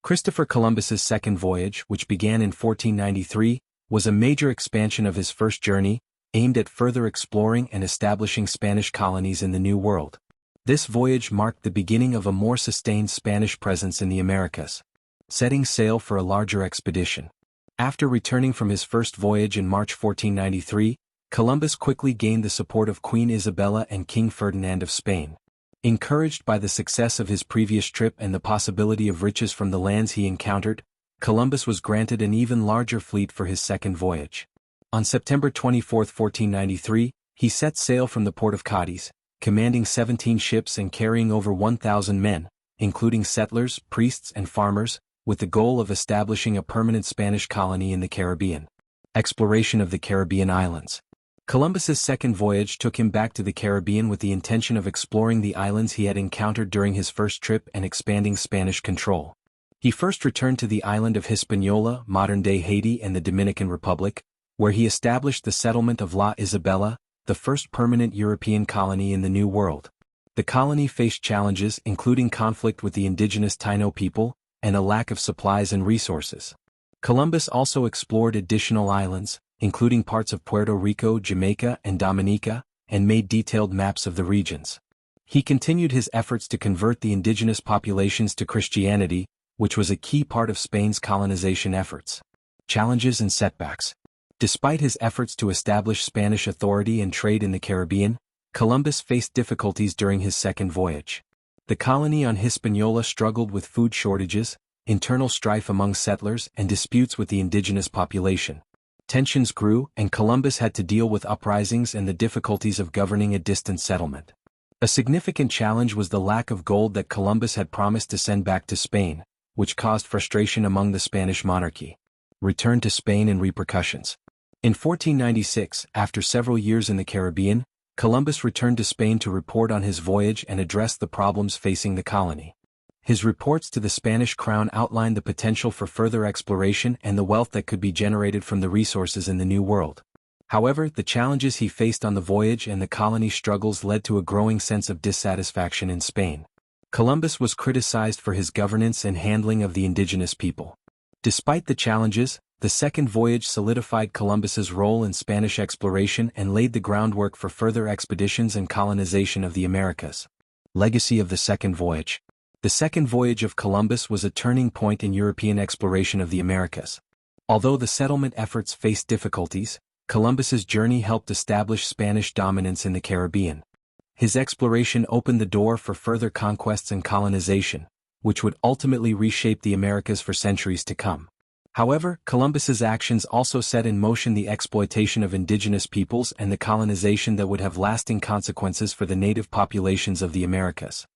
Christopher Columbus's second voyage, which began in 1493, was a major expansion of his first journey, aimed at further exploring and establishing Spanish colonies in the New World. This voyage marked the beginning of a more sustained Spanish presence in the Americas, setting sail for a larger expedition. After returning from his first voyage in March 1493, Columbus quickly gained the support of Queen Isabella and King Ferdinand of Spain. Encouraged by the success of his previous trip and the possibility of riches from the lands he encountered, Columbus was granted an even larger fleet for his second voyage. On September 24, 1493, he set sail from the port of Cadiz, commanding 17 ships and carrying over 1,000 men, including settlers, priests and farmers, with the goal of establishing a permanent Spanish colony in the Caribbean. Exploration of the Caribbean islands. Columbus's second voyage took him back to the Caribbean with the intention of exploring the islands he had encountered during his first trip and expanding Spanish control. He first returned to the island of Hispaniola, modern-day Haiti and the Dominican Republic, where he established the settlement of La Isabela, the first permanent European colony in the New World. The colony faced challenges including conflict with the indigenous Taino people, and a lack of supplies and resources. Columbus also explored additional islands, including parts of Puerto Rico, Jamaica, and Dominica, and made detailed maps of the regions. He continued his efforts to convert the indigenous populations to Christianity, which was a key part of Spain's colonization efforts. Challenges and setbacks. Despite his efforts to establish Spanish authority and trade in the Caribbean, Columbus faced difficulties during his second voyage. The colony on Hispaniola struggled with food shortages, internal strife among settlers, and disputes with the indigenous population. Tensions grew, and Columbus had to deal with uprisings and the difficulties of governing a distant settlement. A significant challenge was the lack of gold that Columbus had promised to send back to Spain, which caused frustration among the Spanish monarchy. Return to Spain and repercussions. In 1496, after several years in the Caribbean, Columbus returned to Spain to report on his voyage and address the problems facing the colony. His reports to the Spanish crown outlined the potential for further exploration and the wealth that could be generated from the resources in the New World. However, the challenges he faced on the voyage and the colony's struggles led to a growing sense of dissatisfaction in Spain. Columbus was criticized for his governance and handling of the indigenous people. Despite the challenges, the second voyage solidified Columbus's role in Spanish exploration and laid the groundwork for further expeditions and colonization of the Americas. Legacy of the second voyage. The second voyage of Columbus was a turning point in European exploration of the Americas. Although the settlement efforts faced difficulties, Columbus's journey helped establish Spanish dominance in the Caribbean. His exploration opened the door for further conquests and colonization, which would ultimately reshape the Americas for centuries to come. However, Columbus's actions also set in motion the exploitation of indigenous peoples and the colonization that would have lasting consequences for the native populations of the Americas.